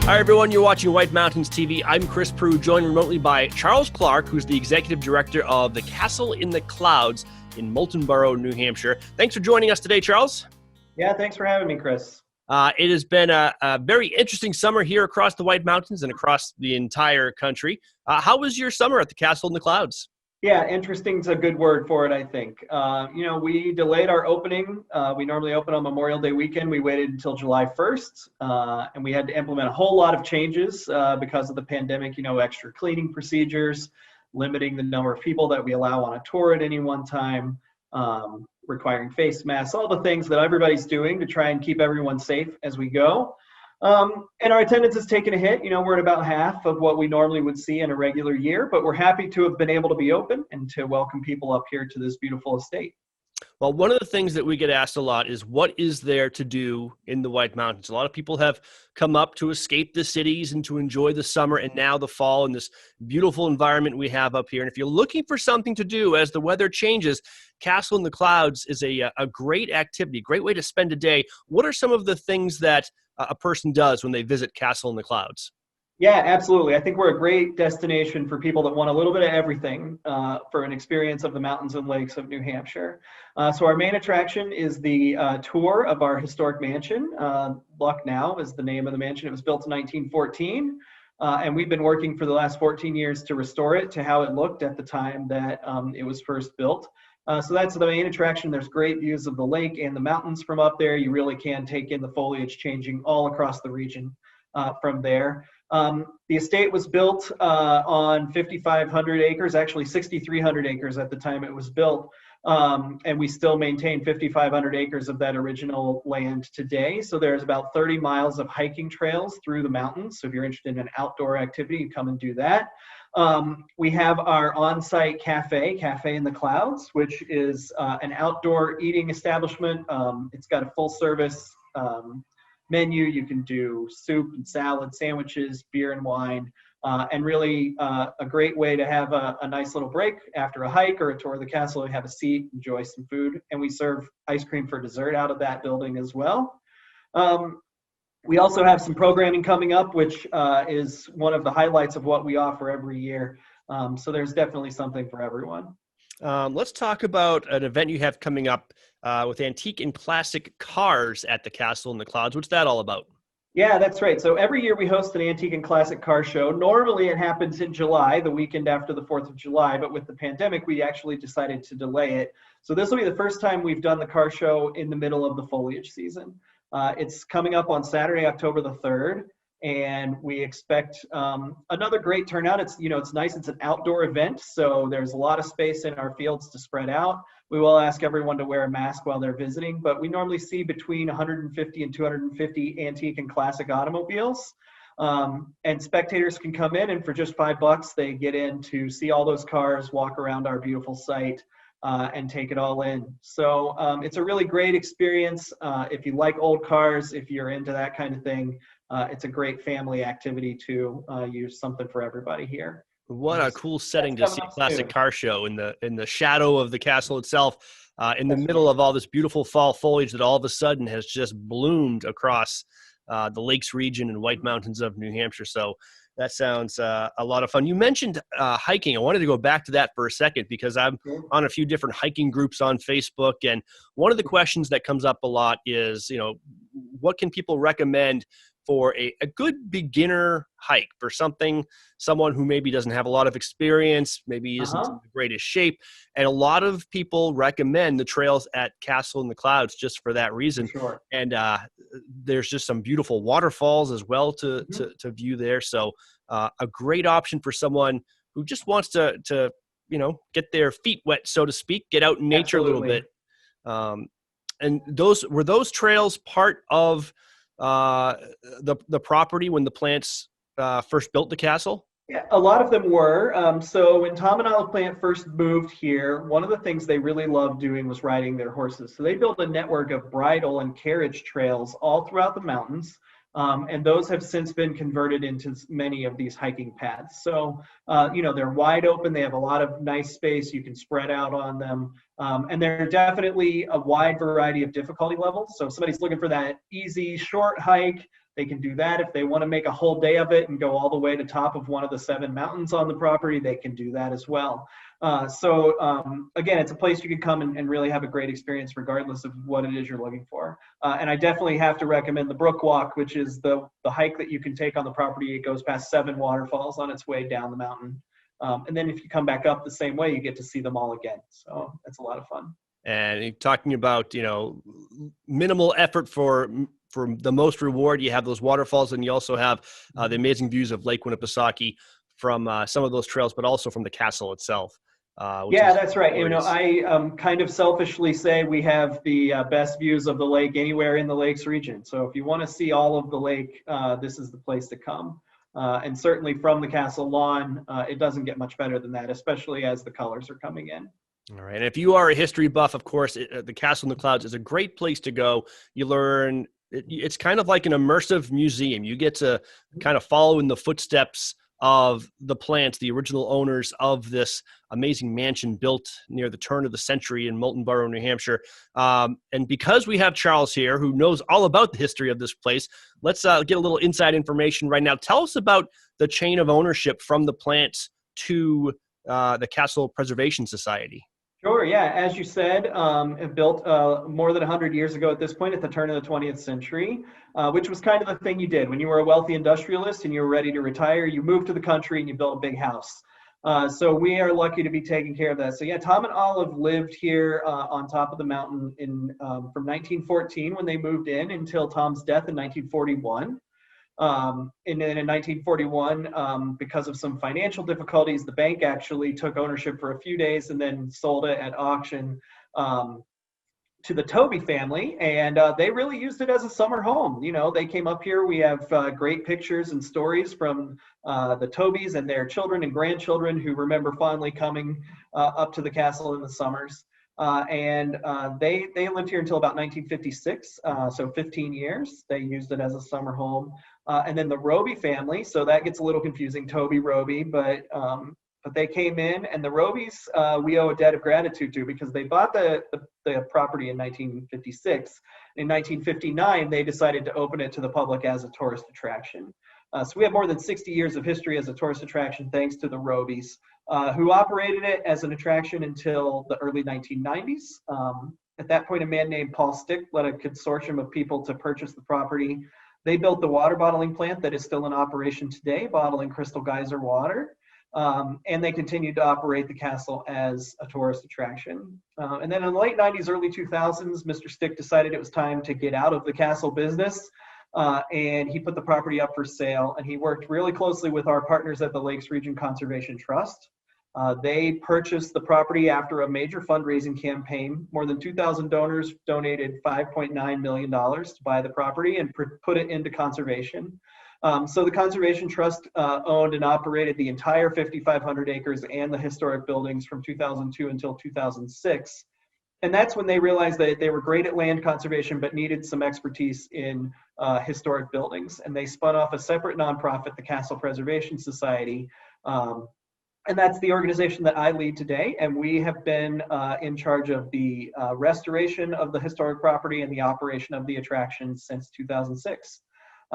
Hi, everyone. You're watching White Mountains TV. I'm Chris Prue, joined remotely by Charles Clark, who's the executive director of the Castle in the Clouds in Moultonborough, New Hampshire. Thanks for joining us today, Charles. Yeah, thanks for having me, Chris. It has been a very interesting summer here across the White Mountains and across the entire country. How was your summer at the Castle in the Clouds? Yeah, interesting is a good word for it, I think. We delayed our opening. We normally open on Memorial Day weekend. We waited until July 1st, and we had to implement a whole lot of changes because of the pandemic, extra cleaning procedures, limiting the number of people that we allow on a tour at any one time, requiring face masks, all the things that everybody's doing to try and keep everyone safe as we go. And our attendance has taken a hit. We're at about half of what we normally would see in a regular year, but we're happy to have been able to be open and to welcome people up here to this beautiful estate. Well, one of the things that we get asked a lot is what is there to do in the White Mountains? A lot of people have come up to escape the cities and to enjoy the summer and now the fall and this beautiful environment we have up here. And if you're looking for something to do as the weather changes, Castle in the Clouds is a great activity, great way to spend a day. What are some of the things that a person does when they visit Castle in the Clouds? Yeah, absolutely. I think we're a great destination for people that want a little bit of everything for an experience of the mountains and lakes of New Hampshire. So our main attraction is the tour of our historic mansion. Lucknow is the name of the mansion. It was built in 1914, and we've been working for the last 14 years to restore it to how it looked at the time that it was first built. So that's the main attraction. There's great views of the lake and the mountains from up there. You really can take in the foliage changing all across the region from there. The estate was built on 5,500 acres, actually 6,300 acres at the time it was built. And we still maintain 5,500 acres of that original land today. So there's about 30 miles of hiking trails through the mountains. So if you're interested in an outdoor activity, you come and do that. We have our on-site Cafe in the Clouds, which is an outdoor eating establishment. It's got a full service menu. You can do soup and salad, sandwiches, beer and wine, and really a great way to have a nice little break after a hike or a tour of the castle. You have a seat, enjoy some food, and we serve ice cream for dessert out of that building as well. We also have some programming coming up, which is one of the highlights of what we offer every year. So there's definitely something for everyone. Let's talk about an event you have coming up with antique and classic cars at the Castle in the Clouds. What's that all about? Yeah, that's right. So every year we host an antique and classic car show. Normally it happens in July, the weekend after the 4th of July, but with the pandemic, we actually decided to delay it. So this will be the first time we've done the car show in the middle of the foliage season. It's coming up on Saturday, October the 3rd. And we expect another great turnout. It's nice. It's an outdoor event, so there's a lot of space in our fields to spread out. We will ask everyone to wear a mask while they're visiting, but we normally see between 150 and 250 antique and classic automobiles. And spectators can come in, and for just $5, they get in to see all those cars, walk around our beautiful site, and take it all in. So it's a really great experience. If you like old cars, if you're into that kind of thing, it's a great family activity to use something for everybody here. What a cool setting to see a classic car show in the shadow of the castle itself, in the middle of all this beautiful fall foliage that all of a sudden has just bloomed across the Lakes region and White Mountains of New Hampshire. So that sounds a lot of fun. You mentioned hiking. I wanted to go back to that for a second because I'm on a few different hiking groups on Facebook. And one of the questions that comes up a lot is, what can people recommend for a good beginner hike, for someone who maybe doesn't have a lot of experience, maybe isn't in the greatest shape. And a lot of people recommend the trails at Castle in the Clouds just for that reason. Sure. And there's just some beautiful waterfalls as well to view there. So a great option for someone who just wants to get their feet wet, so to speak, get out in nature a little bit. And were those trails part of the property when the Plants first built the castle? Yeah, a lot of them were. So when Tom and Olive Plant first moved here, one of the things they really loved doing was riding their horses. So they built a network of bridle and carriage trails all throughout the mountains. And those have since been converted into many of these hiking paths. So, they're wide open. They have a lot of nice space. You can spread out on them. And they're definitely a wide variety of difficulty levels. So if somebody's looking for that easy, short hike, they can do that. If they want to make a whole day of it and go all the way to top of one of the 7 mountains on the property, they can do that as well. Again, it's a place you can come and really have a great experience regardless of what it is you're looking for. And I definitely have to recommend the Brook Walk, which is the hike that you can take on the property. It goes past 7 waterfalls on its way down the mountain. And then if you come back up the same way, you get to see them all again. So it's a lot of fun. And you're talking about, minimal effort for the most reward. You have those waterfalls, and you also have the amazing views of Lake Winnipesaukee from some of those trails, but also from the castle itself. Yeah, that's right. Glorious. I kind of selfishly say we have the best views of the lake anywhere in the Lakes region. So if you want to see all of the lake, this is the place to come. And certainly from the castle lawn, it doesn't get much better than that, especially as the colors are coming in. All right. And if you are a history buff, of course, the Castle in the Clouds is a great place to go. You learn, it's kind of like an immersive museum. You get to kind of follow in the footsteps of the Plants, the original owners of this amazing mansion built near the turn of the century in Moultonborough, New Hampshire. And because we have Charles here, who knows all about the history of this place, let's get a little inside information right now. Tell us about the chain of ownership from the Plants to the Castle Preservation Society. Sure, yeah. As you said, it built more than 100 years ago at this point, at the turn of the 20th century, which was kind of the thing you did. When you were a wealthy industrialist and you were ready to retire, you moved to the country and you built a big house. So we are lucky to be taking care of that. So yeah, Tom and Olive lived here on top of the mountain from 1914 when they moved in until Tom's death in 1941. And then in 1941, because of some financial difficulties, the bank actually took ownership for a few days and then sold it at auction to the Tobey family. And they really used it as a summer home. They came up here. We have great pictures and stories from the Tobeys and their children and grandchildren who remember fondly coming up to the castle in the summers. They lived here until about 1956, so 15 years. They used it as a summer home. And then the Roby family, so that gets a little confusing, Tobey, Roby, but they came in, and the Robys we owe a debt of gratitude to because they bought the property in 1956. In 1959, they decided to open it to the public as a tourist attraction. So we have more than 60 years of history as a tourist attraction thanks to the Robys, who operated it as an attraction until the early 1990s. At that point, a man named Paul Stick led a consortium of people to purchase the property. They built the water bottling plant that is still in operation today, bottling Crystal Geyser water. And they continued to operate the castle as a tourist attraction. And then in the late 90s, early 2000s, Mr. Stick decided it was time to get out of the castle business. And he put the property up for sale, and he worked really closely with our partners at the Lakes Region Conservation Trust. They purchased the property after a major fundraising campaign. More than 2,000 donors donated $5.9 million to buy the property and put it into conservation. So the Conservation Trust owned and operated the entire 5,500 acres and the historic buildings from 2002 until 2006. And that's when they realized that they were great at land conservation, but needed some expertise in historic buildings. And they spun off a separate nonprofit, the Castle Preservation Society. And that's the organization that I lead today. And we have been in charge of the restoration of the historic property and the operation of the attraction since 2006.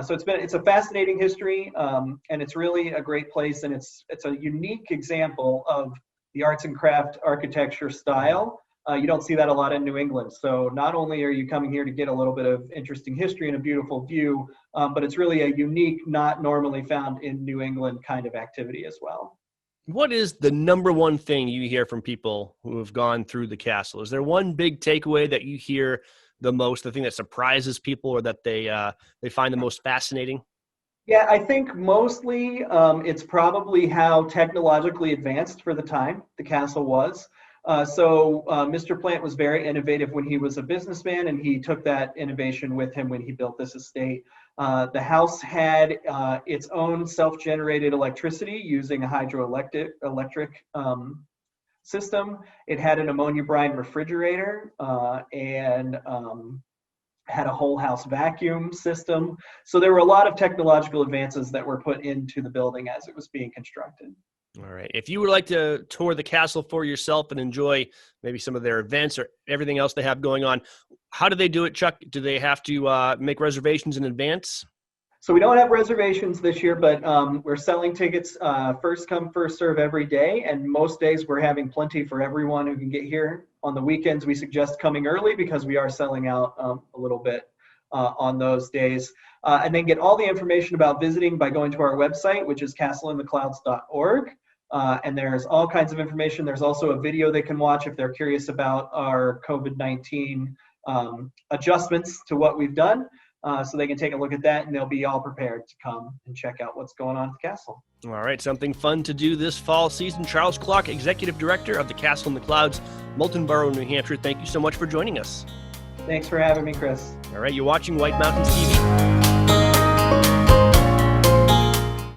So it's a fascinating history, and it's really a great place. And it's a unique example of the arts and craft architecture style. You don't see that a lot in New England. So not only are you coming here to get a little bit of interesting history and a beautiful view, but it's really a unique, not normally found in New England kind of activity as well. What is the number one thing you hear from people who have gone through the castle? Is there one big takeaway that you hear the most, the thing that surprises people or that they find the most fascinating? Yeah, I think mostly it's probably how technologically advanced for the time the castle was. So Mr. Plant was very innovative when he was a businessman, and he took that innovation with him when he built this estate. The house had its own self-generated electricity using a hydroelectric system. It had an ammonia brine refrigerator and had a whole house vacuum system. So there were a lot of technological advances that were put into the building as it was being constructed. All right. If you would like to tour the castle for yourself and enjoy maybe some of their events or everything else they have going on, how do they do it, Chuck? Do they have to make reservations in advance? So we don't have reservations this year, but we're selling tickets first come, first serve every day. And most days we're having plenty for everyone who can get here. On the weekends, we suggest coming early because we are selling out a little bit on those days. And then get all the information about visiting by going to our website, which is castleintheclouds.org. And there's all kinds of information. There's also a video they can watch if they're curious about our COVID-19 adjustments to what we've done. So they can take a look at that, and they'll be all prepared to come and check out what's going on at the castle. All right, something fun to do this fall season. Charles Clark, Executive Director of the Castle in the Clouds, Moultonborough, New Hampshire. Thank you so much for joining us. Thanks for having me, Chris. All right, you're watching White Mountains TV.